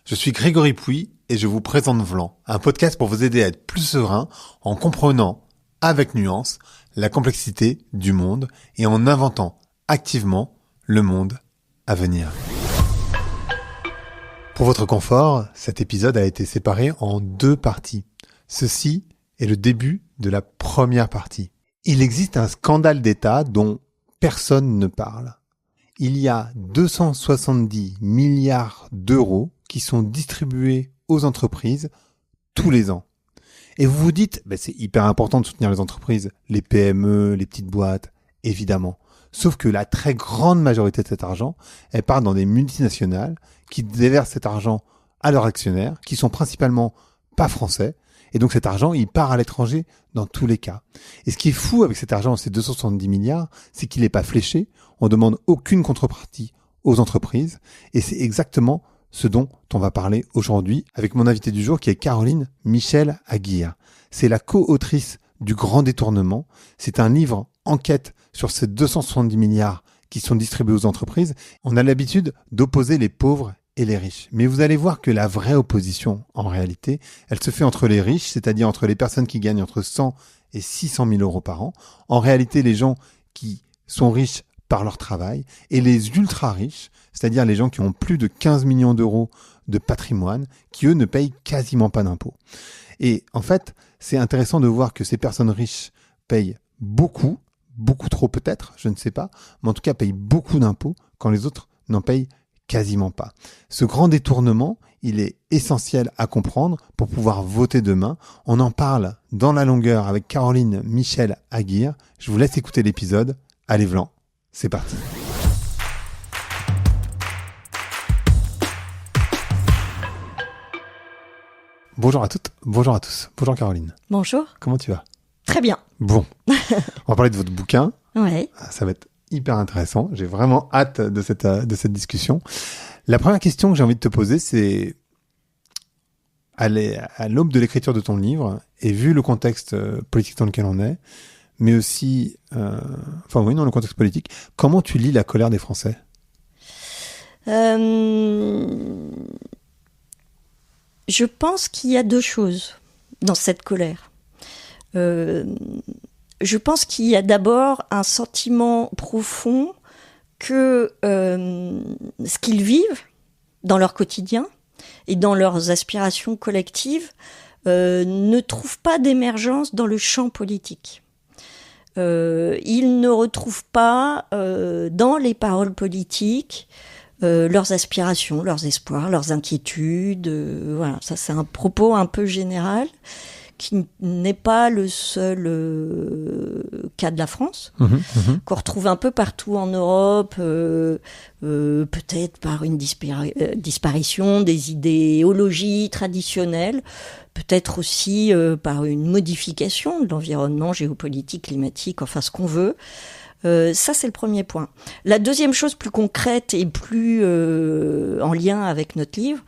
Je suis Grégory Pouy et je vous présente Vlan, un podcast pour vous aider à être plus serein en comprenant, avec nuance, la complexité du monde et en inventant activement le monde à venir. Pour votre confort, cet épisode a été séparé en 2 parties. Ceci est le début de la première partie. Il existe un scandale d'État dont personne ne parle. Il y a 270 milliards d'euros qui sont distribués aux entreprises tous les ans. Et vous vous dites, c'est hyper important de soutenir les entreprises, les PME, les petites boîtes, évidemment. Sauf que la très grande majorité de cet argent, elle part dans des multinationales qui déversent cet argent à leurs actionnaires, qui sont principalement pas français. Et donc cet argent, il part à l'étranger dans tous les cas. Et ce qui est fou avec cet argent, ces 270 milliards, c'est qu'il n'est pas fléché. On demande aucune contrepartie aux entreprises. Et c'est exactement ce dont on va parler aujourd'hui avec mon invité du jour qui est Caroline Michel-Aguirre. C'est la co-autrice du Grand Détournement. C'est un livre enquête sur ces 270 milliards qui sont distribués aux entreprises. On a l'habitude d'opposer les pauvres et les riches. Mais vous allez voir que la vraie opposition, en réalité, elle se fait entre les riches, c'est-à-dire entre les personnes qui gagnent entre 100 et 600 000 euros par an. En réalité, les gens qui sont riches par leur travail et les ultra-riches, c'est-à-dire les gens qui ont plus de 15 millions d'euros de patrimoine, qui eux ne payent quasiment pas d'impôts. Et en fait, c'est intéressant de voir que ces personnes riches payent beaucoup trop peut-être, je ne sais pas, mais en tout cas payent beaucoup d'impôts quand les autres n'en payent quasiment pas. Ce grand détournement, il est essentiel à comprendre pour pouvoir voter demain. On en parle dans la longueur avec Caroline Michel-Aguirre. Je vous laisse écouter l'épisode. Allez Vlan, c'est parti. Bonjour à toutes, bonjour à tous. Bonjour Caroline. Bonjour. Comment tu vas ? Très bien. Bon, on va parler de votre bouquin. Ouais. Ça va être hyper intéressant. J'ai vraiment hâte de cette discussion. La première question que j'ai envie de te poser, c'est à l'aube de l'écriture de ton livre, et vu le contexte politique dans lequel on est, mais aussi, dans le contexte politique, comment tu lis la colère des Français ? Je pense qu'il y a 2 choses dans cette colère. Je pense qu'il y a d'abord un sentiment profond que ce qu'ils vivent dans leur quotidien et dans leurs aspirations collectives ne trouve pas d'émergence dans le champ politique. Ils ne retrouvent pas dans les paroles politiques leurs aspirations, leurs espoirs, leurs inquiétudes. Voilà, ça c'est un propos un peu général qui n'est pas le seul cas de la France, qu'on retrouve un peu partout en Europe, peut-être par une disparition des idéologies traditionnelles, peut-être aussi par une modification de l'environnement géopolitique, climatique, enfin ce qu'on veut. Ça, c'est le premier point. La deuxième chose plus concrète et plus en lien avec notre livre,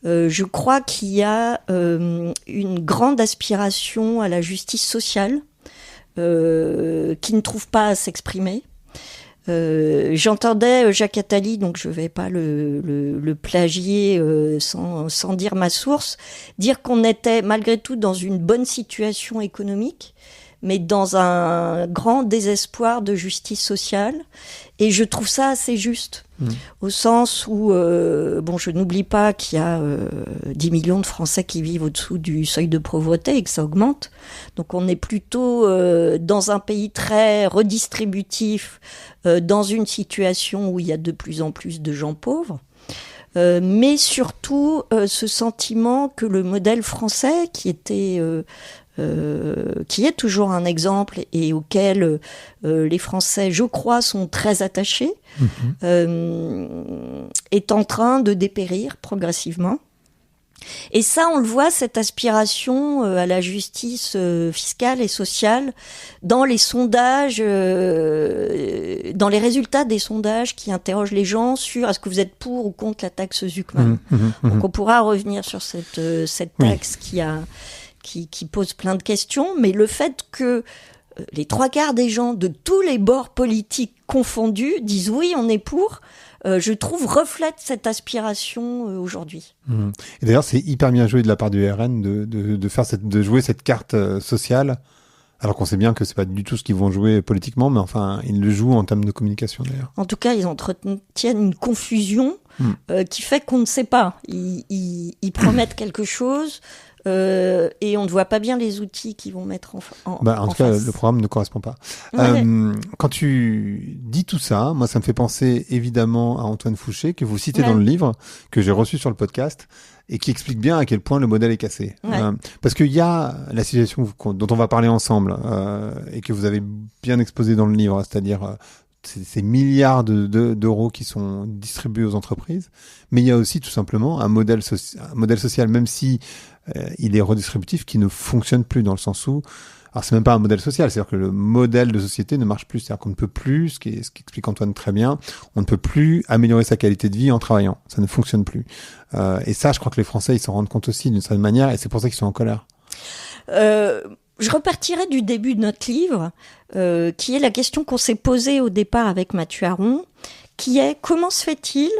je crois qu'il y a une grande aspiration à la justice sociale qui ne trouve pas à s'exprimer. J'entendais Jacques Attali, donc je ne vais pas le plagier sans dire ma source, dire qu'on était malgré tout dans une bonne situation économique, mais dans un grand désespoir de justice sociale. Et je trouve ça assez juste, au sens où, je n'oublie pas qu'il y a 10 millions de Français qui vivent au-dessous du seuil de pauvreté et que ça augmente. Donc on est plutôt dans un pays très redistributif, dans une situation où il y a de plus en plus de gens pauvres. Mais surtout ce sentiment que le modèle français, qui est toujours un exemple et auquel les Français, je crois, sont très attachés, est en train de dépérir progressivement. Et ça, on le voit, cette aspiration à la justice fiscale et sociale dans les sondages, dans les résultats des sondages qui interrogent les gens sur est-ce que vous êtes pour ou contre la taxe Zuckman. Donc on pourra revenir sur cette taxe qui pose plein de questions, mais le fait que les 3/4 des gens de tous les bords politiques confondus disent oui, on est pour, je trouve, reflète cette aspiration aujourd'hui. Et d'ailleurs, c'est hyper bien joué de la part du RN de jouer cette carte sociale, alors qu'on sait bien que c'est pas du tout ce qu'ils vont jouer politiquement, mais enfin, ils le jouent en termes de communication d'ailleurs. En tout cas, ils entretiennent une confusion qui fait qu'on ne sait pas. Ils promettent quelque chose et on ne voit pas bien les outils qu'ils vont mettre en tout cas, face. le programme ne correspond pas. Ouais. Quand tu dis tout ça, moi, ça me fait penser évidemment à Antoine Fouché, que vous citez dans le livre, que j'ai reçu sur le podcast, et qui explique bien à quel point le modèle est cassé. Parce qu'il y a la situation dont on va parler ensemble, et que vous avez bien exposé dans le livre, c'est-à-dire ces milliards d'euros qui sont distribués aux entreprises, mais il y a aussi tout simplement un modèle social, même si il est redistributif, qui ne fonctionne plus, dans le sens où, alors c'est même pas un modèle social, c'est-à-dire que le modèle de société ne marche plus, c'est-à-dire qu'on ne peut plus, ce qu'explique Antoine très bien, on ne peut plus améliorer sa qualité de vie en travaillant, ça ne fonctionne plus. Et ça, je crois que les Français, ils s'en rendent compte aussi d'une certaine manière, et c'est pour ça qu'ils sont en colère. Je repartirai du début de notre livre, qui est la question qu'on s'est posée au départ avec Mathieu Aron, qui est comment se fait-il,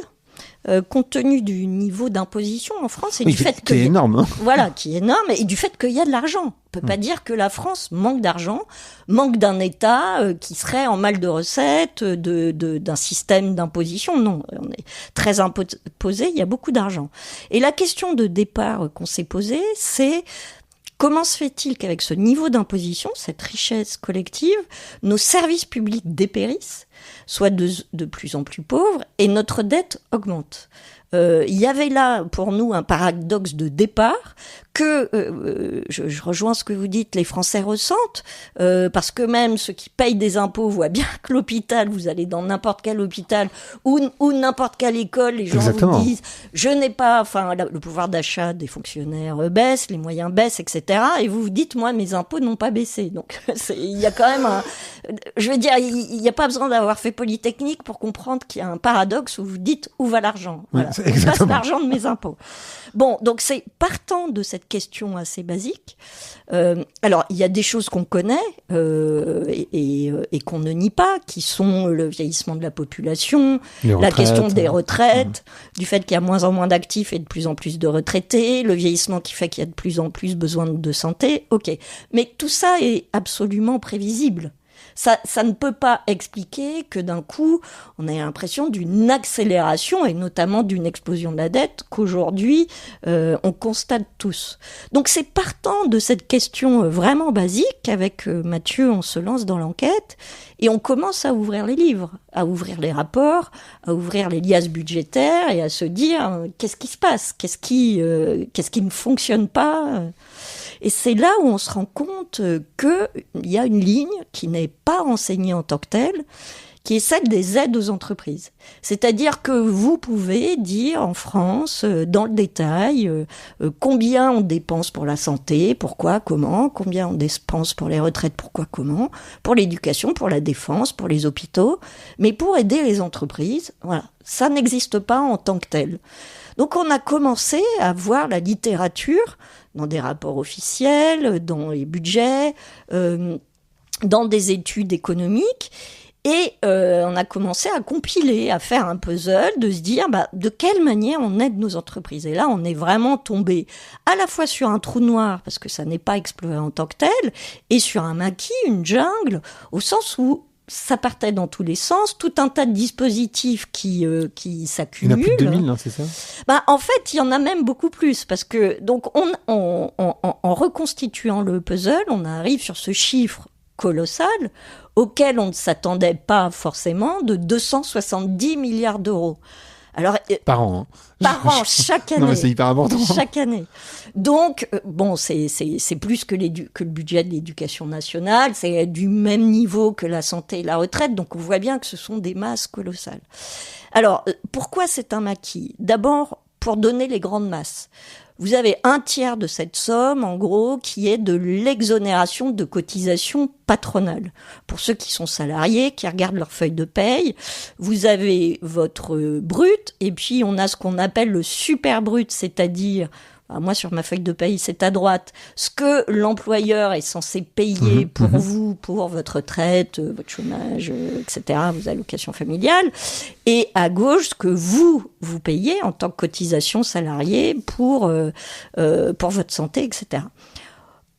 compte tenu du niveau d'imposition en France et du fait qui est énorme, hein. Voilà, qui est énorme, et du fait qu'il y a de l'argent. On peut pas dire que la France manque d'argent, manque d'un État qui serait en mal de recettes, d'un système d'imposition. Non, on est très imposé, il y a beaucoup d'argent. Et la question de départ qu'on s'est posée, c'est comment se fait-il qu'avec ce niveau d'imposition, cette richesse collective, nos services publics dépérissent, soient de plus en plus pauvres, et notre dette augmente. Il y avait là, pour nous, un paradoxe de départ que, je rejoins ce que vous dites, les Français ressentent, parce que même ceux qui payent des impôts voient bien que l'hôpital, vous allez dans n'importe quel hôpital ou n'importe quelle école, les gens Exactement. vous disent, le pouvoir d'achat des fonctionnaires baisse, les moyens baissent, etc. Et vous vous dites, moi, mes impôts n'ont pas baissé. Donc, il y a quand même je veux dire, il n'y a pas besoin d'avoir fait Polytechnique pour comprendre qu'il y a un paradoxe où vous dites, où va l'argent? Voilà. Où passe l'argent de mes impôts? Bon, donc c'est partant de cette question assez basique. Alors, il y a des choses qu'on connaît et qu'on ne nie pas, qui sont le vieillissement de la population, la question des retraites, du fait qu'il y a moins en moins d'actifs et de plus en plus de retraités, le vieillissement qui fait qu'il y a de plus en plus besoin de santé. Ok, mais tout ça est absolument prévisible. Ça ne peut pas expliquer que d'un coup, on ait l'impression d'une accélération et notamment d'une explosion de la dette qu'aujourd'hui, on constate tous. Donc c'est partant de cette question vraiment basique qu'avec Mathieu, on se lance dans l'enquête et on commence à ouvrir les livres, à ouvrir les rapports, à ouvrir les liasses budgétaires et à se dire qu'est-ce qui se passe, qu'est-ce qui ne fonctionne pas. Et c'est là où on se rend compte qu'il y a une ligne qui n'est pas renseignée en tant que telle, qui est celle des aides aux entreprises. C'est-à-dire que vous pouvez dire en France, dans le détail, combien on dépense pour la santé, pourquoi, comment, combien on dépense pour les retraites, pourquoi, comment, pour l'éducation, pour la défense, pour les hôpitaux, mais pour aider les entreprises, voilà, ça n'existe pas en tant que tel. Donc on a commencé à voir la littérature dans des rapports officiels, dans les budgets, dans des études économiques, et on a commencé à compiler, à faire un puzzle, de se dire de quelle manière on aide nos entreprises. Et là, on est vraiment tombé à la fois sur un trou noir, parce que ça n'est pas exploré en tant que tel, et sur un maquis, une jungle, au sens où ça partait dans tous les sens, tout un tas de dispositifs qui s'accumulent. Il y en a plus de 2000, c'est ça ? En fait, il y en a même beaucoup plus, parce que donc en reconstituant le puzzle, on arrive sur ce chiffre colossal auquel on ne s'attendait pas forcément, de 270 milliards d'euros. Alors, par an. Hein. Par an, chaque année. Non, mais c'est hyper important. Chaque année. Donc, c'est plus que le budget de l'éducation nationale, c'est du même niveau que la santé et la retraite, donc on voit bien que ce sont des masses colossales. Alors, pourquoi c'est un maquis ? D'abord, pour donner les grandes masses. vous avez un tiers de cette somme, en gros, qui est de l'exonération de cotisation patronale. Pour ceux qui sont salariés, qui regardent leur feuille de paye, vous avez votre brut, et puis on a ce qu'on appelle le super brut, c'est-à-dire, moi sur ma feuille de paye, c'est à droite, ce que l'employeur est censé payer pour vous, pour votre retraite, votre chômage, etc., vos allocations familiales, et à gauche, ce que vous payez en tant que cotisation salariée pour votre santé, etc.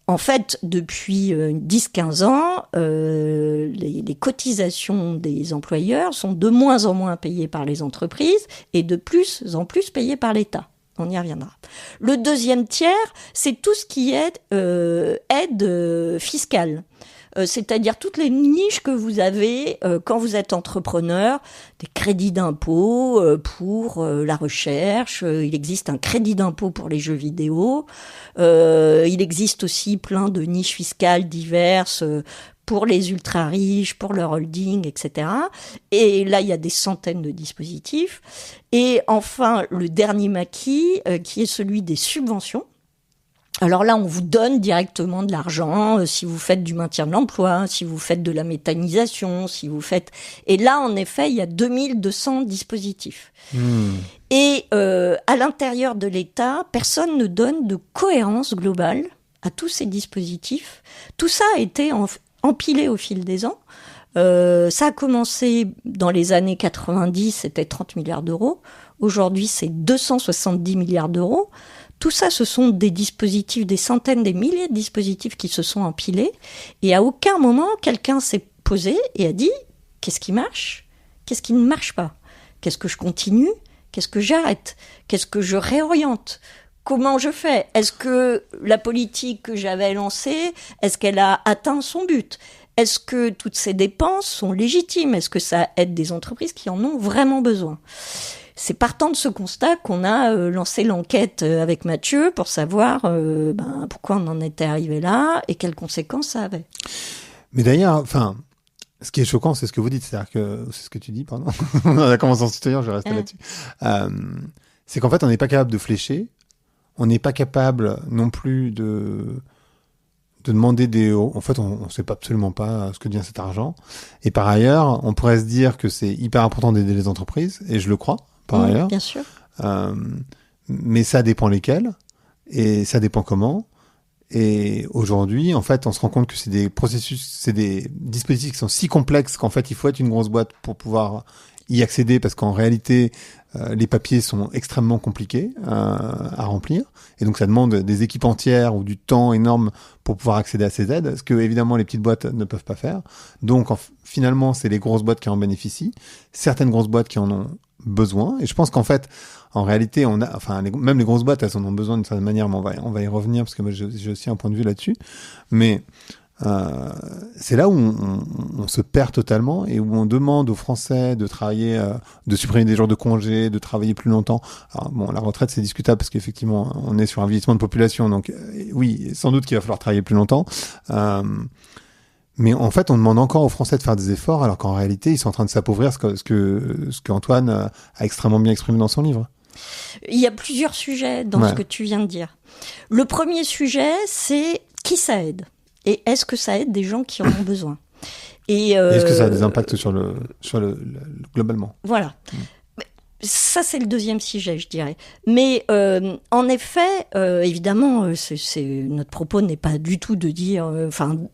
En fait, depuis 10-15 ans, les cotisations des employeurs sont de moins en moins payées par les entreprises et de plus en plus payées par l'État. On y reviendra. Le deuxième tiers, c'est tout ce qui est aide fiscale. C'est-à-dire toutes les niches que vous avez quand vous êtes entrepreneur, des crédits d'impôt pour la recherche, il existe un crédit d'impôt pour les jeux vidéo, il existe aussi plein de niches fiscales diverses pour les ultra-riches, pour leur holding, etc. Et là, il y a des centaines de dispositifs. Et enfin, le dernier maquis, qui est celui des subventions. Alors là, on vous donne directement de l'argent si vous faites du maintien de l'emploi, si vous faites de la méthanisation, si vous faites... Et là, en effet, il y a 2200 dispositifs. Et à l'intérieur de l'État, personne ne donne de cohérence globale à tous ces dispositifs. Tout ça a été empilé au fil des ans. Ça a commencé dans les années 90, c'était 30 milliards d'euros. Aujourd'hui, c'est 270 milliards d'euros. Tout ça, ce sont des dispositifs, des centaines, des milliers de dispositifs qui se sont empilés. Et à aucun moment, quelqu'un s'est posé et a dit « Qu'est-ce qui marche ? Qu'est-ce qui ne marche pas ? Qu'est-ce que je continue ? Qu'est-ce que j'arrête ? Qu'est-ce que je réoriente ? Comment je fais ? Est-ce que la politique que j'avais lancée, est-ce qu'elle a atteint son but ? Est-ce que toutes ces dépenses sont légitimes ? Est-ce que ça aide des entreprises qui en ont vraiment besoin ? C'est partant de ce constat qu'on a lancé l'enquête avec Mathieu pour savoir pourquoi on en était arrivé là et quelles conséquences ça avait. Mais d'ailleurs, ce qui est choquant, c'est ce que vous dites, c'est-à-dire que c'est ce que tu dis, pardon. On a commencé en se tutoyant, je vais rester là-dessus. C'est qu'en fait, on n'est pas capable de flécher, on n'est pas capable non plus de demander des... En fait, on ne sait absolument pas ce que devient cet argent. Et par ailleurs, on pourrait se dire que c'est hyper important d'aider les entreprises, et je le crois. Par ailleurs. Bien sûr. Mais ça dépend lesquels et ça dépend comment. Et aujourd'hui, en fait, on se rend compte que c'est des processus, c'est des dispositifs qui sont si complexes qu'en fait, il faut être une grosse boîte pour pouvoir y accéder parce qu'en réalité, les papiers sont extrêmement compliqués à remplir. Et donc, ça demande des équipes entières ou du temps énorme pour pouvoir accéder à ces aides, ce que, évidemment, les petites boîtes ne peuvent pas faire. Donc, finalement, c'est les grosses boîtes qui en bénéficient. Certaines grosses boîtes qui en ont besoin. Et je pense qu'en fait, en réalité, même les grosses boîtes, elles en ont besoin d'une certaine manière, mais on va y revenir parce que moi, j'ai aussi un point de vue là-dessus. Mais c'est là où on se perd totalement et où on demande aux Français de travailler, de supprimer des jours de congé, de travailler plus longtemps. Alors bon, la retraite c'est discutable parce qu'effectivement on est sur un vieillissement de population, donc oui, sans doute qu'il va falloir travailler plus longtemps. Mais en fait, on demande encore aux Français de faire des efforts, alors qu'en réalité, ils sont en train de s'appauvrir, ce que Antoine a extrêmement bien exprimé dans son livre. Il y a plusieurs sujets dans ce que tu viens de dire. Le premier sujet, c'est qui ça aide ? Et est-ce que ça aide des gens qui en ont besoin ? Et est-ce que ça a des impacts sur le globalement ? Voilà. Ça, c'est le deuxième sujet, je dirais. Mais en effet, évidemment, notre propos n'est pas du tout de dire...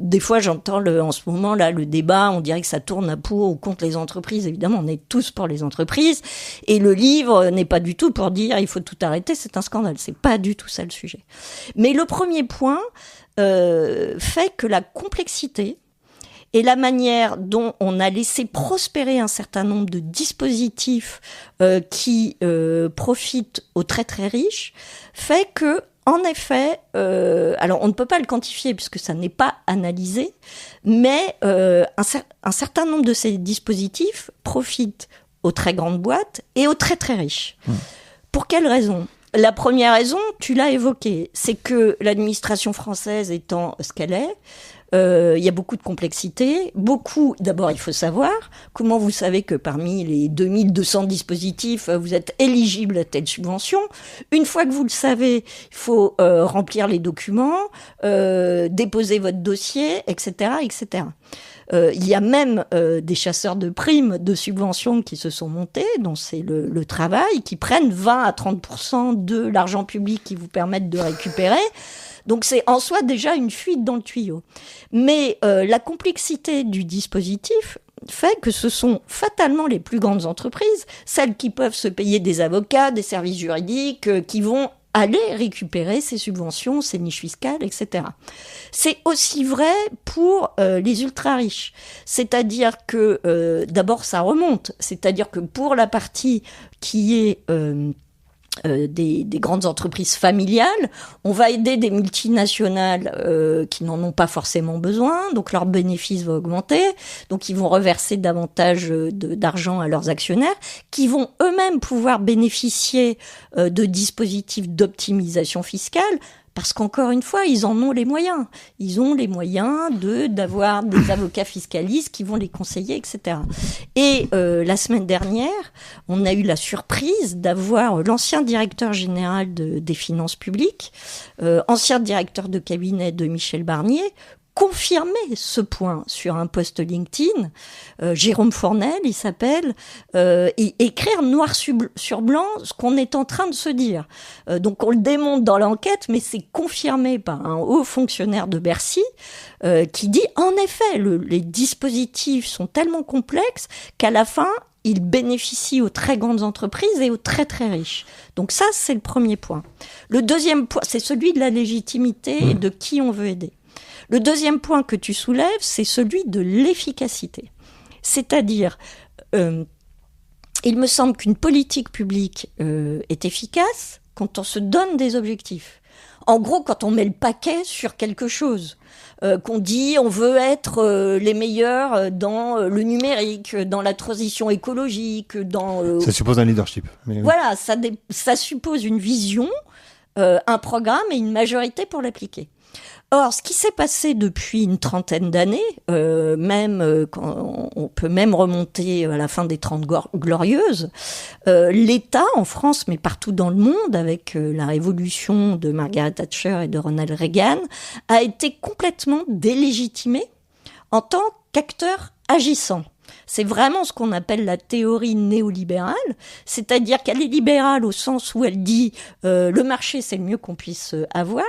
des fois, j'entends en ce moment, là, le débat, on dirait que ça tourne à pour ou contre les entreprises. Évidemment, on est tous pour les entreprises. Et le livre n'est pas du tout pour dire il faut tout arrêter, c'est un scandale. C'est pas du tout ça le sujet. Mais le premier point fait que la complexité et la manière dont on a laissé prospérer un certain nombre de dispositifs qui profitent aux très très riches, fait que, en effet, alors on ne peut pas le quantifier puisque ça n'est pas analysé, mais un certain nombre de ces dispositifs profitent aux très grandes boîtes et aux très très riches. Pour quelles raisons ? La première raison, tu l'as évoquée, c'est que l'administration française étant ce qu'elle est, Il y a beaucoup de complexité. D'abord, il faut savoir comment vous savez que parmi les 2200 dispositifs, vous êtes éligible à telle subvention. Une fois que vous le savez, il faut remplir les documents, déposer votre dossier, etc., etc. Il y a même des chasseurs de primes de subventions qui se sont montés, dont c'est le travail, qui prennent 20 à 30% de l'argent public qui vous permettent de récupérer. Donc c'est en soi déjà une fuite dans le tuyau. Mais la complexité du dispositif fait que ce sont fatalement les plus grandes entreprises, celles qui peuvent se payer des avocats, des services juridiques, qui vont aller récupérer ces subventions, ces niches fiscales, etc. C'est aussi vrai pour les ultra-riches. C'est-à-dire que, d'abord, ça remonte. C'est-à-dire que pour la partie qui est des grandes entreprises familiales, on va aider des multinationales qui n'en ont pas forcément besoin, donc leur bénéfice va augmenter, donc ils vont reverser davantage d'argent à leurs actionnaires, qui vont eux-mêmes pouvoir bénéficier de dispositifs d'optimisation fiscale, parce qu'encore une fois, ils en ont les moyens. Ils ont les moyens d'avoir des avocats fiscalistes qui vont les conseiller, etc. Et la semaine dernière, on a eu la surprise d'avoir l'ancien directeur général des finances publiques, ancien directeur de cabinet de Michel Barnier, confirmer ce point sur un post LinkedIn, Jérôme Fornel, il s'appelle, et écrire noir sur blanc ce qu'on est en train de se dire. Donc on le démonte dans l'enquête, mais c'est confirmé par un haut fonctionnaire de Bercy qui dit, en effet, les dispositifs sont tellement complexes qu'à la fin, ils bénéficient aux très grandes entreprises et aux très très riches. Donc ça, c'est le premier point. Le deuxième point, c'est celui de la légitimité et de qui on veut aider. Le deuxième point que tu soulèves, c'est celui de l'efficacité. C'est-à-dire, il me semble qu'une politique publique est efficace quand on se donne des objectifs. En gros, quand on met le paquet sur quelque chose, qu'on dit on veut être les meilleurs dans le numérique, dans la transition écologique, dans... Ça suppose un leadership. Mais voilà, ça suppose une vision, un programme et une majorité pour l'appliquer. Or, ce qui s'est passé depuis une trentaine d'années, quand on peut même remonter à la fin des 30 glorieuses, l'État en France, mais partout dans le monde, avec la révolution de Margaret Thatcher et de Ronald Reagan, a été complètement délégitimé en tant qu'acteur agissant. C'est vraiment ce qu'on appelle la théorie néolibérale, c'est-à-dire qu'elle est libérale au sens où elle dit le marché c'est le mieux qu'on puisse avoir,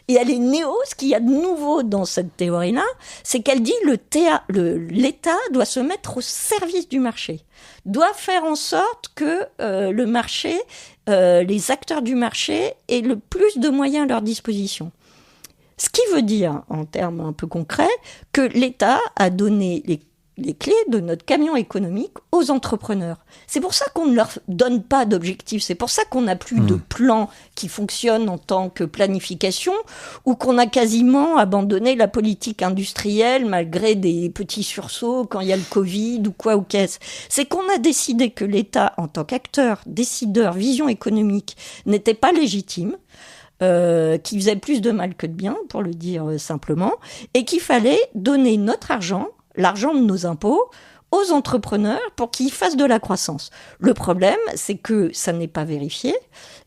et elle est néo, ce qu'il y a de nouveau dans cette théorie-là, c'est qu'elle dit l'État doit se mettre au service du marché, doit faire en sorte que le marché, les acteurs du marché aient le plus de moyens à leur disposition. Ce qui veut dire, en termes un peu concrets, que l'État a donné les clés de notre camion économique aux entrepreneurs. C'est pour ça qu'on ne leur donne pas d'objectifs, c'est pour ça qu'on n'a plus de plan qui fonctionne en tant que planification, ou qu'on a quasiment abandonné la politique industrielle malgré des petits sursauts quand il y a le Covid ou quoi ou qu'est-ce. C'est qu'on a décidé que l'État, en tant qu'acteur, décideur, vision économique, n'était pas légitime, qui faisait plus de mal que de bien, pour le dire simplement, et qu'il fallait donner notre argent, l'argent de nos impôts, aux entrepreneurs pour qu'ils fassent de la croissance. Le problème, c'est que ça n'est pas vérifié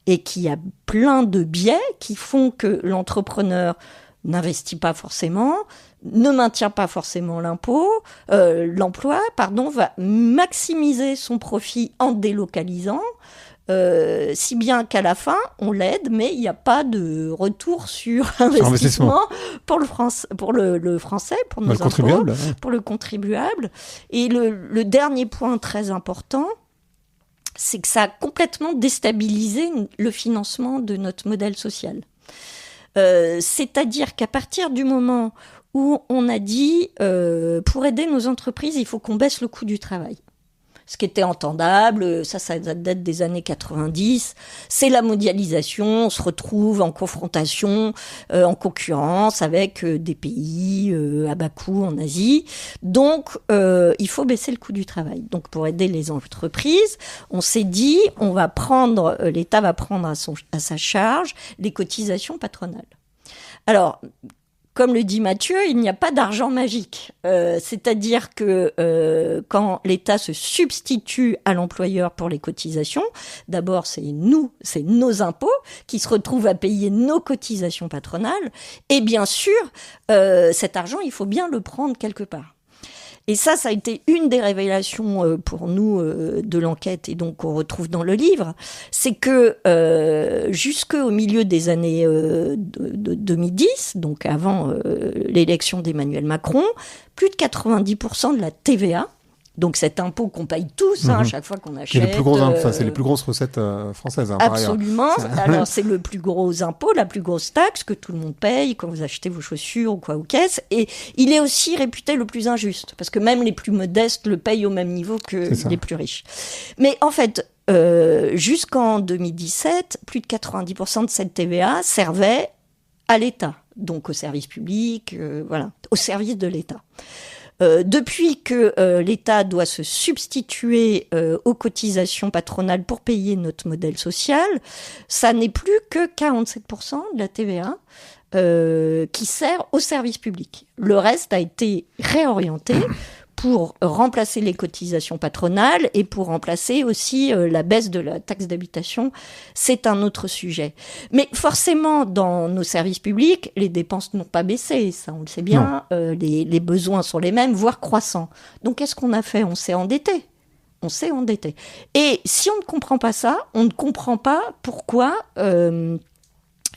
et qu'il y a plein de biais qui font que l'entrepreneur n'investit pas forcément, ne maintient pas forcément l'emploi, va maximiser son profit en délocalisant, si bien qu'à la fin, on l'aide, mais il n'y a pas de retour sur investissement pour le français, pour nos impôts, pour le contribuable. Et le dernier point très important, c'est que ça a complètement déstabilisé le financement de notre modèle social. C'est-à-dire qu'à partir du moment où on a dit pour aider nos entreprises, il faut qu'on baisse le coût du travail. Ce qui était entendable, ça date des années 90, c'est la mondialisation, on se retrouve en confrontation, en concurrence avec des pays à bas coût en Asie. Donc, il faut baisser le coût du travail. Donc, pour aider les entreprises, on s'est dit, l'État va prendre à sa charge les cotisations patronales. Alors, comme le dit Mathieu, il n'y a pas d'argent magique. C'est-à-dire que quand l'État se substitue à l'employeur pour les cotisations, d'abord c'est nos impôts qui se retrouvent à payer nos cotisations patronales. Et bien sûr, cet argent, il faut bien le prendre quelque part. Et ça a été une des révélations pour nous de l'enquête et donc qu'on retrouve dans le livre, c'est que jusqu'au milieu des années de 2010, donc avant l'élection d'Emmanuel Macron, plus de 90% de la TVA, donc cet impôt qu'on paye tous à chaque fois qu'on achète. C'est les plus grosses recettes françaises. Absolument. Alors c'est le plus gros impôt, la plus grosse taxe que tout le monde paye quand vous achetez vos chaussures ou quoi aux caisses. Et il est aussi réputé le plus injuste parce que même les plus modestes le payent au même niveau que les plus riches. Mais en fait, jusqu'en 2017, plus de 90% de cette TVA servait à l'État, donc au service public, au service de l'État. Depuis que l'État doit se substituer aux cotisations patronales pour payer notre modèle social, ça n'est plus que 47% de la TVA qui sert au service public. Le reste a été réorienté pour remplacer les cotisations patronales et pour remplacer aussi la baisse de la taxe d'habitation. C'est un autre sujet. Mais forcément, dans nos services publics, les dépenses n'ont pas baissé, ça on le sait bien. Les besoins sont les mêmes, voire croissants. Donc qu'est-ce qu'on a fait ? On s'est endetté. Et si on ne comprend pas ça, on ne comprend pas pourquoi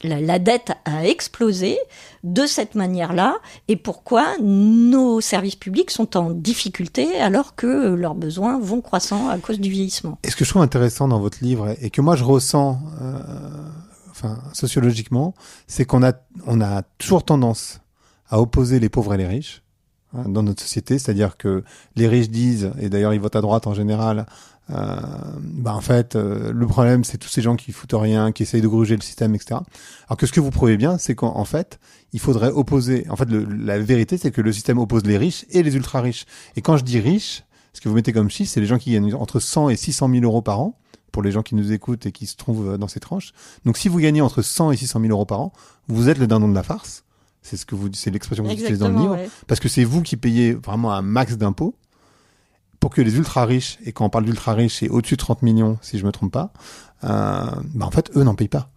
la dette a explosé de cette manière-là et pourquoi nos services publics sont en difficulté alors que leurs besoins vont croissant à cause du vieillissement. Et ce que je trouve intéressant dans votre livre et que moi je ressens sociologiquement, c'est qu'on a toujours tendance à opposer les pauvres et les riches dans notre société, c'est-à-dire que les riches disent, et d'ailleurs ils votent à droite en général, en fait, le problème, c'est tous ces gens qui foutent rien, qui essayent de gruger le système, etc. Alors que ce que vous prouvez bien, c'est qu'en fait, il faudrait opposer. En fait, la vérité, c'est que le système oppose les riches et les ultra riches. Et quand je dis riches, ce que vous mettez comme chiffre, c'est les gens qui gagnent entre 100 et 600 000 euros par an, pour les gens qui nous écoutent et qui se trouvent dans ces tranches. Donc, si vous gagnez entre 100 et 600 000 euros par an, vous êtes le dindon de la farce. C'est l'expression que vous utilisez dans le livre. Ouais. Parce que c'est vous qui payez vraiment un max d'impôts. Pour que les ultra riches, et quand on parle d'ultra riches, c'est au-dessus de 30 millions, si je me trompe pas, en fait, eux n'en payent pas.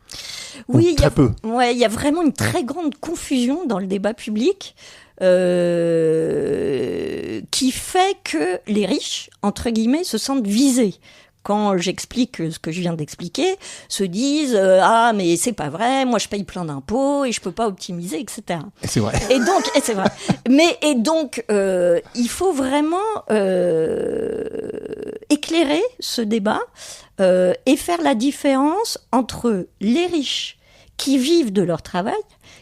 Oui, très peu. Ouais, il y a vraiment une très grande confusion dans le débat public, qui fait que les riches, entre guillemets, se sentent visés. Quand j'explique ce que je viens d'expliquer, se disent ah mais c'est pas vrai, moi je paye plein d'impôts et je peux pas optimiser, etc. Et c'est vrai. Et c'est vrai. Et donc il faut vraiment éclairer ce débat et faire la différence entre les riches qui vivent de leur travail,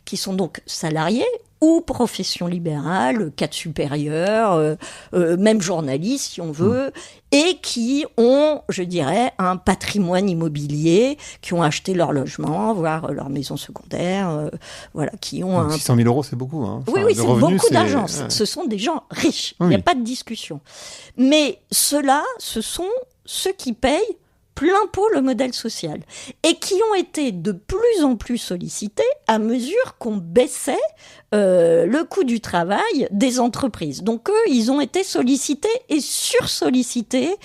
qui sont donc salariés ou profession libérale, cadre supérieur, même journaliste si on veut, et qui ont, je dirais, un patrimoine immobilier, qui ont acheté leur logement, voire leur maison secondaire, qui ont 600 000 euros, c'est beaucoup. Hein. Enfin, oui, c'est beaucoup d'argent. Ce sont des gens riches, il n'y a pas de discussion. Mais ceux-là, ce sont ceux qui payent plein pot le modèle social et qui ont été de plus en plus sollicités à mesure qu'on baissait le coût du travail des entreprises. Donc eux, ils ont été sollicités et sursollicités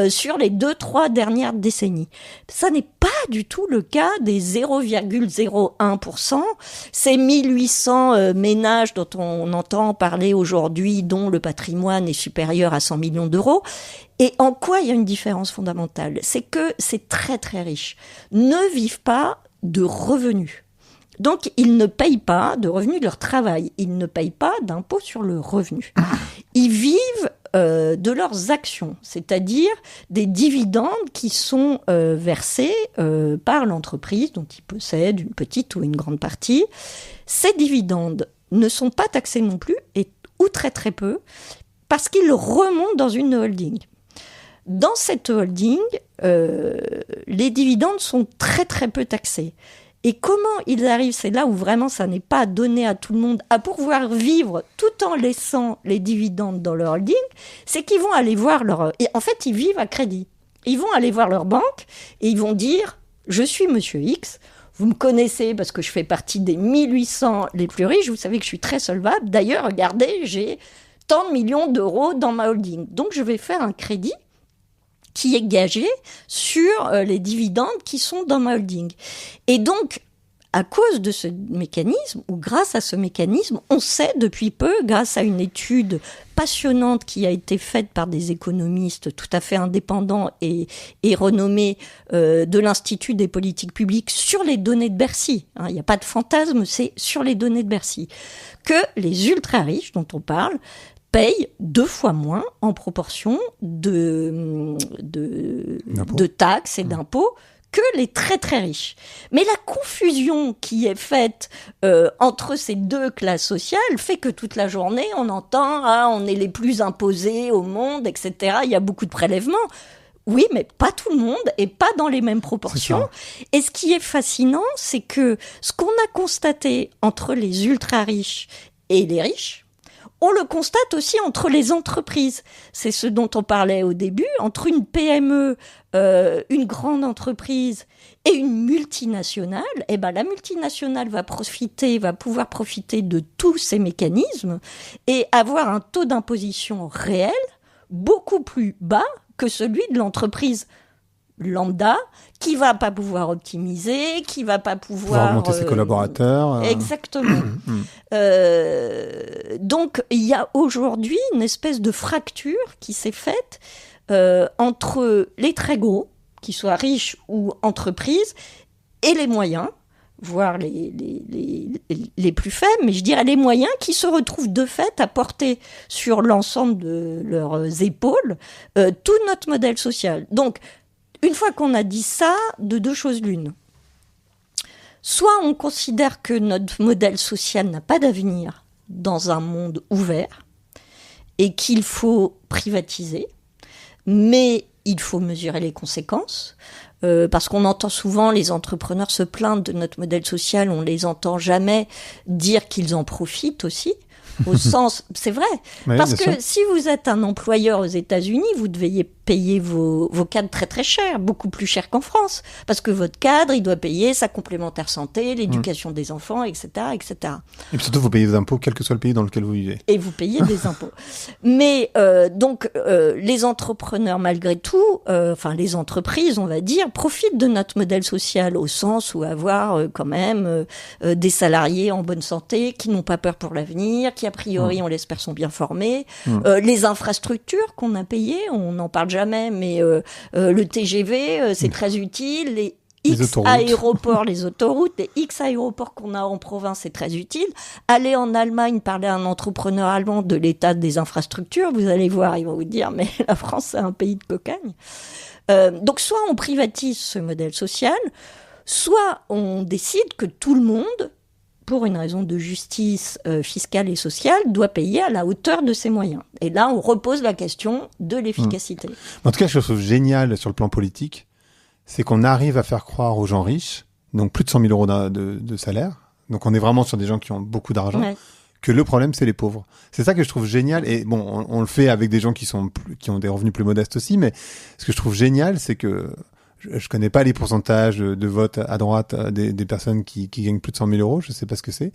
sur les 2-3 dernières décennies. Ça n'est pas du tout le cas des 0,01%, ces 1800 ménages dont on entend parler aujourd'hui, dont le patrimoine est supérieur à 100 millions d'euros. Et en quoi il y a une différence fondamentale ? C'est que ces très très riches ne vivent pas de revenus. Donc, ils ne payent pas de revenus de leur travail. Ils ne payent pas d'impôt sur le revenu. Ils vivent de leurs actions, c'est-à-dire des dividendes qui sont versés par l'entreprise dont ils possèdent une petite ou une grande partie. Ces dividendes ne sont pas taxés non plus, ou très très peu, parce qu'ils remontent dans une holding. Dans cette holding, les dividendes sont très très peu taxés. Et comment ils arrivent, c'est là où vraiment ça n'est pas donné à tout le monde, à pouvoir vivre tout en laissant les dividendes dans leur holding, c'est qu'ils vont aller voir et en fait, ils vivent à crédit. Ils vont aller voir leur banque et ils vont dire « Je suis monsieur X, Vous me connaissez parce que je fais partie des 1800 les plus riches. Vous savez que je suis très solvable. D'ailleurs, regardez, j'ai tant de millions d'euros dans ma holding. Donc, je vais faire un crédit qui est gagé sur les dividendes qui sont dans ma holding. Et donc, à cause de ce mécanisme, ou grâce à ce mécanisme, on sait depuis peu, grâce à une étude passionnante qui a été faite par des économistes tout à fait indépendants et renommés de l'Institut des politiques publiques sur les données de Bercy, il n'y a pas de fantasme, c'est sur les données de Bercy, que les ultra-riches dont on parle payent 2 fois moins en proportion de taxes et d'impôts que les très très riches. Mais la confusion qui est faite entre ces deux classes sociales fait que toute la journée on entend on est les plus imposés au monde, etc. Il y a beaucoup de prélèvements. Oui, mais pas tout le monde et pas dans les mêmes proportions. Et ce qui est fascinant, c'est que ce qu'on a constaté entre les ultra riches et les riches, on le constate aussi entre les entreprises. C'est ce dont on parlait au début, entre une PME, une grande entreprise et une multinationale. Eh ben, la multinationale va pouvoir profiter de tous ces mécanismes et avoir un taux d'imposition réel beaucoup plus bas que celui de l'entreprise lambda, qui va pas pouvoir optimiser, qui va pas pouvoir monter ses collaborateurs. Exactement. Donc il y a aujourd'hui une espèce de fracture qui s'est faite entre les très gros, qui soient riches ou entreprises, et les moyens, voire les plus faibles, mais je dirais les moyens qui se retrouvent de fait à porter sur l'ensemble de leurs épaules tout notre modèle social. Donc une fois qu'on a dit ça, de 2 choses l'une. Soit on considère que notre modèle social n'a pas d'avenir dans un monde ouvert et qu'il faut privatiser, mais il faut mesurer les conséquences. Parce qu'on entend souvent les entrepreneurs se plaindre de notre modèle social, on les entend jamais dire qu'ils en profitent aussi. Au sens, c'est vrai, oui, parce que si vous êtes un employeur aux États-Unis, vous devez payer vos cadres très très cher, beaucoup plus cher qu'en France, parce que votre cadre, il doit payer sa complémentaire santé, l'éducation des enfants, etc., etc. Et puis surtout, vous payez des impôts, quel que soit le pays dans lequel vous vivez. Et vous payez des impôts. Mais donc, les entrepreneurs, malgré tout, enfin les entreprises, on va dire, profitent de notre modèle social au sens où avoir quand même des salariés en bonne santé, qui n'ont pas peur pour l'avenir, qui a priori, on l'espère, sont bien formés. Les infrastructures qu'on a payées, on n'en parle jamais, mais le TGV, c'est très utile. Les aéroports, les autoroutes, les X aéroports qu'on a en province, c'est très utile. Allez en Allemagne, parler à un entrepreneur allemand de l'état des infrastructures, vous allez voir, ils vont vous dire, mais la France, c'est un pays de cocagne. Donc, soit on privatise ce modèle social, soit on décide que tout le monde, pour une raison de justice fiscale et sociale, doit payer à la hauteur de ses moyens. Et là, on repose la question de l'efficacité. En tout cas, ce que je trouve génial sur le plan politique, c'est qu'on arrive à faire croire aux gens riches, donc plus de 100 000 euros de salaire, donc on est vraiment sur des gens qui ont beaucoup d'argent, que le problème, c'est les pauvres. C'est ça que je trouve génial, et bon, on le fait avec des gens qui ont des revenus plus modestes aussi, mais ce que je trouve génial, c'est que je connais pas les pourcentages de vote à droite des personnes qui gagnent plus de 100 000 euros, je sais pas ce que c'est,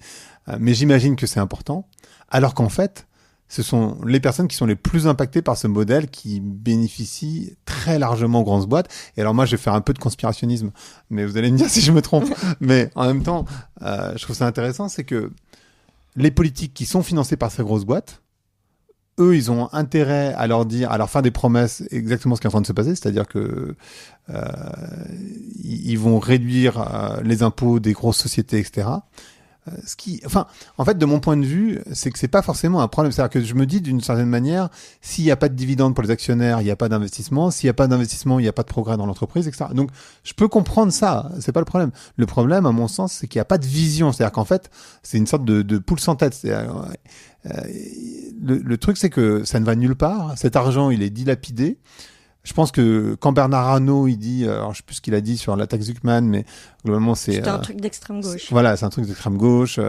mais j'imagine que c'est important. Alors qu'en fait, ce sont les personnes qui sont les plus impactées par ce modèle qui bénéficient très largement aux grandes boîtes. Et alors moi, je vais faire un peu de conspirationnisme, mais vous allez me dire si je me trompe. Mais en même temps, je trouve ça intéressant, c'est que les politiques qui sont financés par ces grosses boîtes, eux, ils ont intérêt à leur faire des promesses exactement ce qui est en train de se passer, c'est-à-dire que ils vont réduire les impôts des grosses sociétés, etc. En fait, de mon point de vue, c'est que c'est pas forcément un problème. C'est-à-dire que je me dis, d'une certaine manière, s'il n'y a pas de dividendes pour les actionnaires, il n'y a pas d'investissement. S'il n'y a pas d'investissement, il n'y a pas de progrès dans l'entreprise, etc. Donc, je peux comprendre ça. C'est pas le problème. Le problème, à mon sens, c'est qu'il n'y a pas de vision. C'est-à-dire qu'en fait, c'est une sorte de poule sans tête. Le truc, c'est que ça ne va nulle part. Cet argent, il est dilapidé. Je pense que quand Bernard Arnault, il dit, alors je sais plus ce qu'il a dit sur l'attaque Zuckman, mais globalement c'est... C'était un truc d'extrême gauche. Voilà, c'est un truc d'extrême gauche.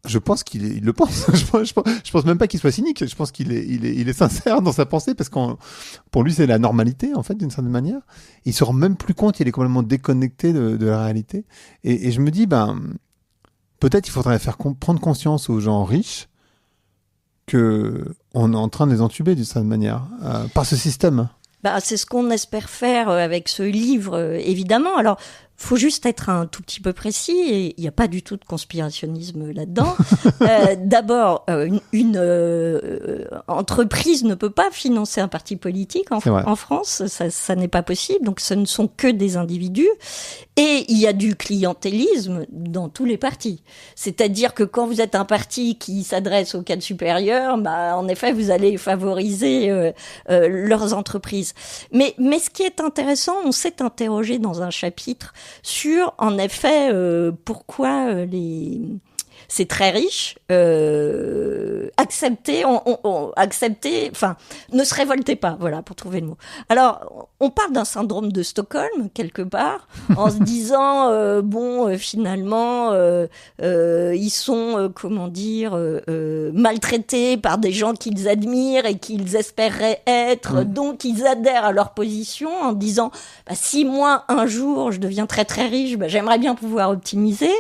Je pense il le pense. Je pense même pas qu'il soit cynique. Je pense qu'il est sincère dans sa pensée parce que pour lui, c'est la normalité, en fait, d'une certaine manière. Il se rend même plus compte, il est complètement déconnecté de la réalité. Et je me dis, peut-être il faudrait faire prendre conscience aux gens riches que on est en train de les entuber d'une certaine manière par ce système. C'est ce qu'on espère faire avec ce livre, évidemment. Alors, faut juste être un tout petit peu précis, et il n'y a pas du tout de conspirationnisme là-dedans. D'abord, une entreprise ne peut pas financer un parti politique en France, ça n'est pas possible, donc ce ne sont que des individus. Et il y a du clientélisme dans tous les partis. C'est-à-dire que quand vous êtes un parti qui s'adresse au cadre supérieur, en effet, vous allez favoriser leurs entreprises. Mais ce qui est intéressant, on s'est interrogé dans un chapitre sur, en effet, pourquoi c'est très riche, accepter, ne se révoltez pas, voilà, pour trouver le mot. Alors, on parle d'un syndrome de Stockholm, quelque part, en se disant, finalement, ils sont, maltraités par des gens qu'ils admirent et qu'ils espéraient être, donc ils adhèrent à leur position en disant, si moi, un jour, je deviens très très riche, j'aimerais bien pouvoir optimiser.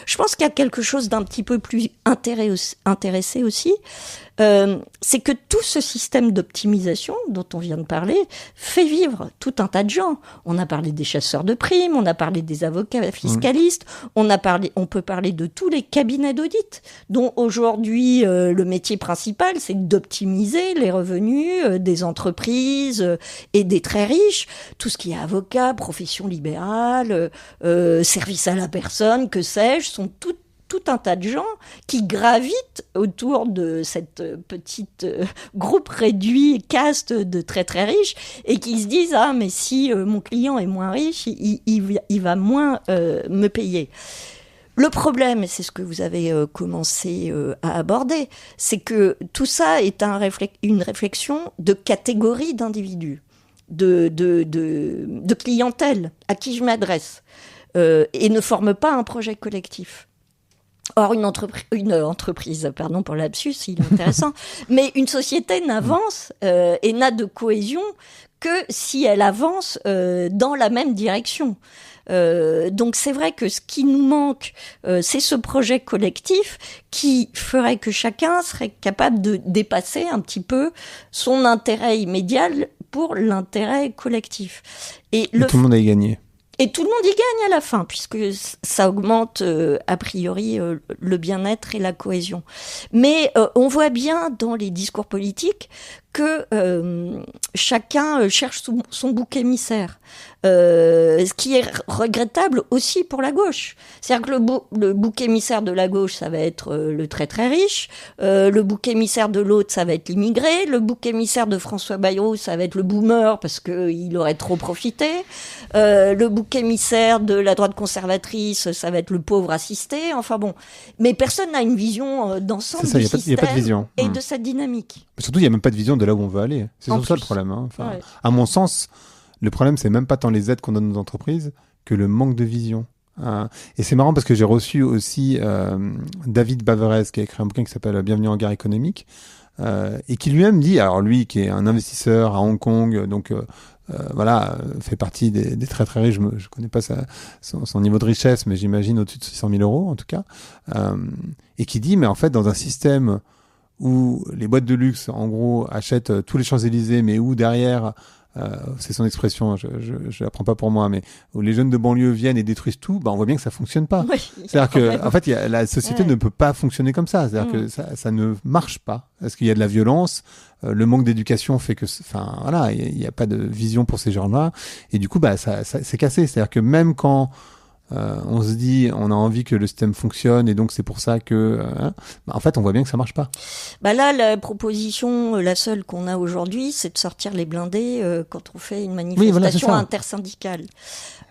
Je pense qu'il y a quelque chose d'un petit peu plus intéressé aussi, c'est que tout ce système d'optimisation dont on vient de parler fait vivre tout un tas de gens. On a parlé des chasseurs de primes, on a parlé des avocats fiscalistes, on peut parler de tous les cabinets d'audit, dont aujourd'hui le métier principal, c'est d'optimiser les revenus des entreprises et des très riches. Tout ce qui est avocat, profession libérale, service à la personne, que sais-je, sont tout un tas de gens qui gravitent autour de cette petite groupe réduit, caste de très très riches, et qui se disent mais si mon client est moins riche, il va moins me payer. Le problème, et c'est ce que vous avez commencé à aborder, c'est que tout ça est une réflexion de catégorie d'individus, de clientèle à qui je m'adresse, et ne forme pas un projet collectif. Or, une entreprise, pardon pour le lapsus, il est intéressant, mais une société n'avance et n'a de cohésion que si elle avance dans la même direction. Donc c'est vrai que ce qui nous manque, c'est ce projet collectif qui ferait que chacun serait capable de dépasser un petit peu son intérêt immédiat pour l'intérêt collectif. Et tout le monde a y gagné. Et tout le monde y gagne à la fin, puisque ça augmente a priori le bien-être et la cohésion. Mais on voit bien dans les discours politiques que chacun cherche son bouc émissaire. Ce qui est regrettable aussi pour la gauche. C'est-à-dire que le bouc émissaire de la gauche, ça va être le très très riche, le bouc émissaire de l'autre, ça va être l'immigré, le bouc émissaire de François Bayrou, ça va être le boomer parce qu'il aurait trop profité, le bouc émissaire de la droite conservatrice, ça va être le pauvre assisté, enfin bon. Mais personne n'a une vision d'ensemble du système y a pas de vision. Et de cette dynamique. Mais surtout, il n'y a même pas de vision de là où on veut aller. C'est surtout ça le problème. Ouais. À mon sens, le problème, c'est même pas tant les aides qu'on donne aux entreprises que le manque de vision. Et c'est marrant parce que j'ai reçu aussi David Baverez qui a écrit un bouquin qui s'appelle Bienvenue en guerre économique et qui lui-même dit, alors lui qui est un investisseur à Hong Kong, donc fait partie des très très riches, je connais pas son niveau de richesse, mais j'imagine au-dessus de 600 000 euros en tout cas, et qui dit, mais en fait dans un système où les boîtes de luxe en gros achètent tous les Champs-Élysées, mais où derrière c'est son expression, je la prends pas pour moi, mais où les jeunes de banlieue viennent et détruisent tout, on voit bien que ça fonctionne pas. Oui, c'est-à-dire que, en fait, la société ne peut pas fonctionner comme ça. C'est-à-dire que ça ne marche pas. Parce qu'il y a de la violence, le manque d'éducation fait que, il y a pas de vision pour ces gens-là. Et du coup, ça c'est cassé. C'est-à-dire que même quand on se dit, on a envie que le système fonctionne et donc c'est pour ça que, en fait, on voit bien que ça marche pas. Là, la proposition, la seule qu'on a aujourd'hui, c'est de sortir les blindés quand on fait une manifestation intersyndicale.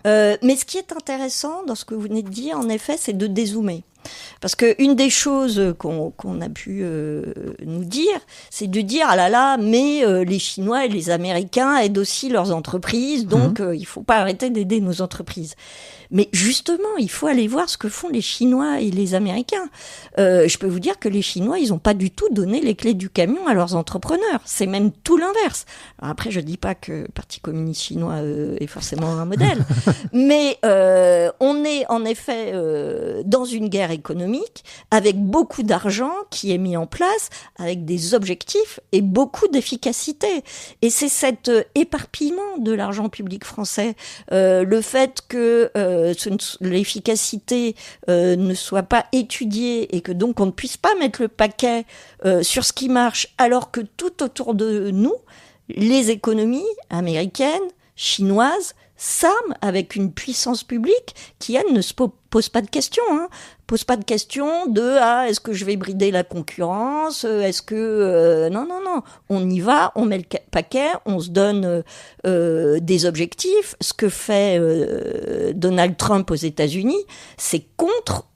Mais ce qui est intéressant dans ce que vous venez de dire, en effet, c'est de dézoomer. Parce que une des choses qu'on a pu nous dire, c'est de dire mais les Chinois et les Américains aident aussi leurs entreprises, donc il faut pas arrêter d'aider nos entreprises. Mais justement, il faut aller voir ce que font les Chinois et les Américains. Je peux vous dire que les Chinois, ils n'ont pas du tout donné les clés du camion à leurs entrepreneurs. C'est même tout l'inverse. Alors après, je dis pas que le Parti communiste chinois est forcément un modèle, mais on est en effet dans une guerre économique avec beaucoup d'argent qui est mis en place, avec des objectifs et beaucoup d'efficacité. Et c'est cet éparpillement de l'argent public français, le fait que l'efficacité ne soit pas étudiée et que donc on ne puisse pas mettre le paquet sur ce qui marche, alors que tout autour de nous, les économies américaines, chinoises, s'arment avec une puissance publique qui, elle, ne se pose pas de questions, pose pas de questions de est-ce que je vais brider la concurrence, est-ce que non, on y va, on met le paquet, on se donne des objectifs. Ce que fait Donald Trump aux États-Unis, c'est contre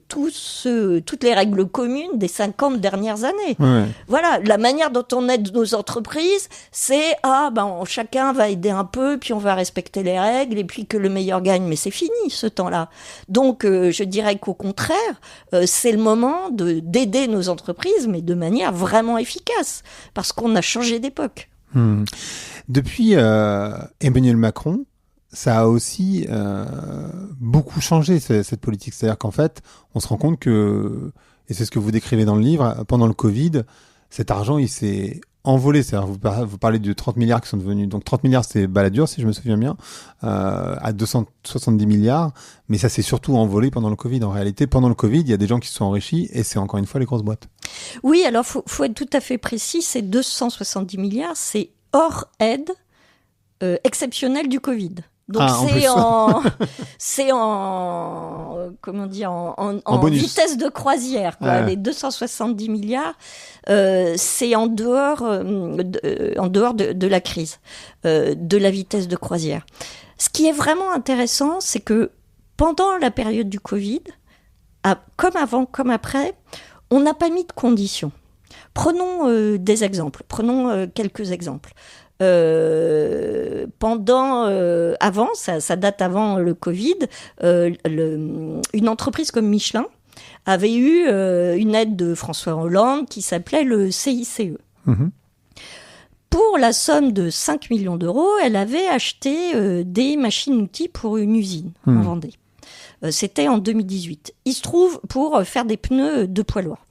toutes les règles communes des 50 dernières années. Ouais. Voilà, la manière dont on aide nos entreprises, c'est chacun va aider un peu, puis on va respecter les règles, et puis que le meilleur gagne. Mais c'est fini ce temps-là. Donc je dirais qu'au contraire, c'est le moment d'aider nos entreprises, mais de manière vraiment efficace, parce qu'on a changé d'époque. Depuis Emmanuel Macron, ça a aussi beaucoup changé cette politique. C'est-à-dire qu'en fait, on se rend compte que, et c'est ce que vous décrivez dans le livre, pendant le Covid, cet argent, il s'est envolé. C'est-à-dire, vous parlez de 30 milliards qui sont devenus... Donc 30 milliards, c'est Balladur, si je me souviens bien, à 270 milliards. Mais ça s'est surtout envolé pendant le Covid. En réalité, pendant le Covid, il y a des gens qui se sont enrichis et c'est encore une fois les grosses boîtes. Oui, alors faut être tout à fait précis. Ces 270 milliards, c'est hors aide exceptionnelle du Covid. Donc c'est en vitesse de croisière, quoi. Les 270 milliards, c'est en dehors de la crise, de la vitesse de croisière. Ce qui est vraiment intéressant, c'est que pendant la période du Covid, comme avant, comme après, on n'a pas mis de conditions. Prenons des exemples. Prenons quelques exemples. Avant, ça date avant le Covid, une entreprise comme Michelin avait eu une aide de François Hollande qui s'appelait le CICE. Mmh. Pour la somme de 5 millions d'euros, elle avait acheté des machines-outils pour une usine en Vendée. C'était en 2018. Il se trouve, pour faire des pneus de poids lourd.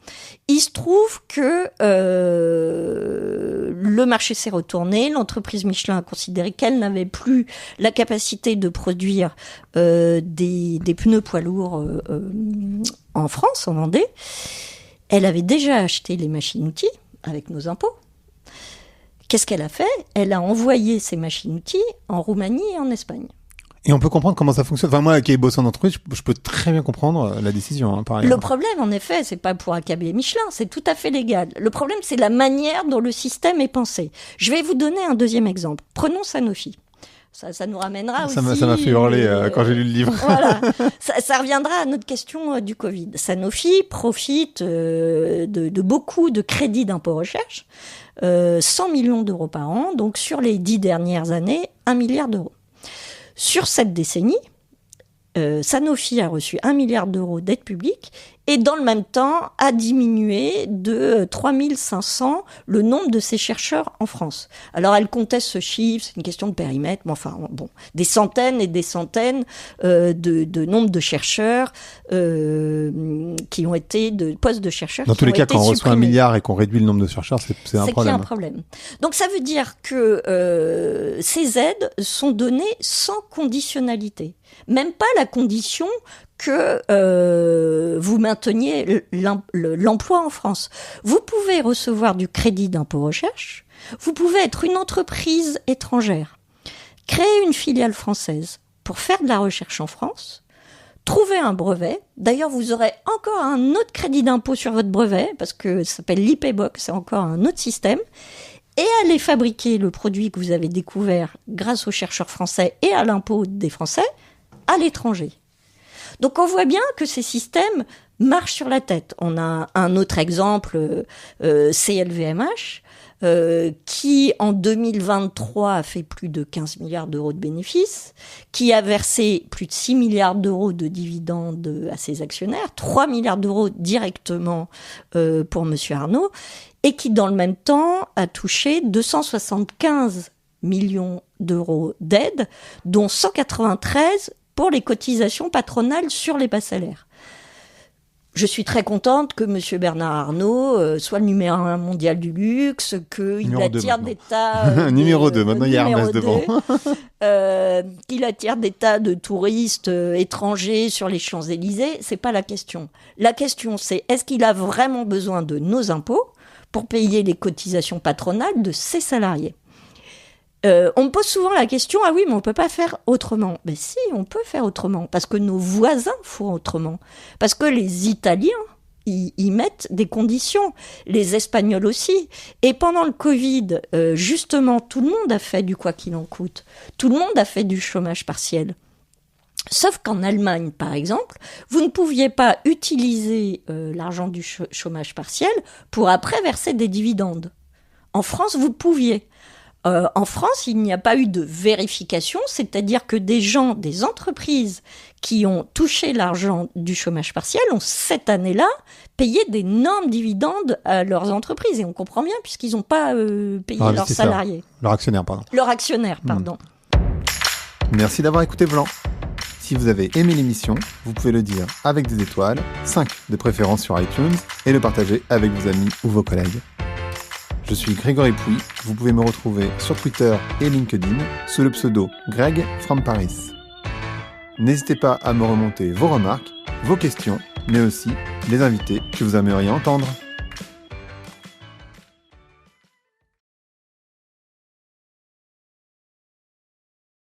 Il se trouve que le marché s'est retourné. L'entreprise Michelin a considéré qu'elle n'avait plus la capacité de produire des pneus poids lourds en France, en Vendée. Elle avait déjà acheté les machines-outils avec nos impôts. Qu'est-ce qu'elle a fait ? Elle a envoyé ces machines-outils en Roumanie et en Espagne. Et on peut comprendre comment ça fonctionne. Enfin, moi, qui ai bossé en entreprise, je peux très bien comprendre la décision. Par exemple. Le problème, en effet, c'est pas pour accabler Michelin, c'est tout à fait légal. Le problème, c'est la manière dont le système est pensé. Je vais vous donner un deuxième exemple. Prenons Sanofi. Ça nous ramènera aussi... Ça m'a fait hurler quand j'ai lu le livre. Voilà. Ça reviendra à notre question du Covid. Sanofi profite de beaucoup de crédits d'impôt recherche, 100 millions d'euros par an, donc sur les 10 dernières années, 1 milliard d'euros. Sur cette décennie, Sanofi a reçu 1 milliard d'euros d'aide publique et dans le même temps a diminué de 3500 le nombre de ses chercheurs en France. Alors elle conteste ce chiffre, c'est une question de périmètre, mais enfin bon, des centaines et des centaines de nombre de chercheurs qui ont été de postes de chercheurs. Dans tous les cas, quand on reçoit 1 milliard et qu'on réduit le nombre de chercheurs, c'est un problème. C'est qu'il y a un problème. Donc ça veut dire que ces aides sont données sans conditionnalité. Même pas la condition que vous mainteniez l'emploi en France. Vous pouvez recevoir du crédit d'impôt recherche, vous pouvez être une entreprise étrangère, créer une filiale française pour faire de la recherche en France, trouver un brevet. D'ailleurs, vous aurez encore un autre crédit d'impôt sur votre brevet, parce que ça s'appelle l'IPBOC, c'est encore un autre système, et aller fabriquer le produit que vous avez découvert grâce aux chercheurs français et à l'impôt des Français à l'étranger. Donc on voit bien que ces systèmes marchent sur la tête. On a un autre exemple, CLVMH, qui en 2023 a fait plus de 15 milliards d'euros de bénéfices, qui a versé plus de 6 milliards d'euros de dividendes à ses actionnaires, 3 milliards d'euros directement pour M. Arnault, et qui dans le même temps a touché 275 millions d'euros d'aide, dont 193 pour les cotisations patronales sur les bas salaires. Je suis très contente que M. Bernard Arnault soit le numéro 1 mondial du luxe, qu'il attire des tas... numéro 2, maintenant il y a Hermès devant. Qu'il attire des tas de touristes étrangers sur les Champs-Élysées, c'est pas la question. La question, c'est est-ce qu'il a vraiment besoin de nos impôts pour payer les cotisations patronales de ses salariés ? On me pose souvent la question, ah oui, mais on peut pas faire autrement. Ben si, on peut faire autrement, parce que nos voisins font autrement. Parce que les Italiens, ils mettent des conditions, les Espagnols aussi. Et pendant le Covid, justement, tout le monde a fait du quoi qu'il en coûte. Tout le monde a fait du chômage partiel. Sauf qu'en Allemagne, par exemple, vous ne pouviez pas utiliser l'argent du chômage partiel pour après verser des dividendes. En France, vous pouviez. En France, il n'y a pas eu de vérification, c'est-à-dire que des gens, des entreprises qui ont touché l'argent du chômage partiel ont cette année-là payé d'énormes dividendes à leurs entreprises. Et on comprend bien puisqu'ils n'ont pas payé leurs salariés. Leurs actionnaires, pardon. Leurs actionnaires, pardon. Merci d'avoir écouté Vlan. Si vous avez aimé l'émission, vous pouvez le dire avec des étoiles, 5 de préférence sur iTunes, et le partager avec vos amis ou vos collègues. Je suis Grégory Pouy, vous pouvez me retrouver sur Twitter et LinkedIn sous le pseudo Greg from Paris. N'hésitez pas à me remonter vos remarques, vos questions, mais aussi les invités que vous aimeriez entendre.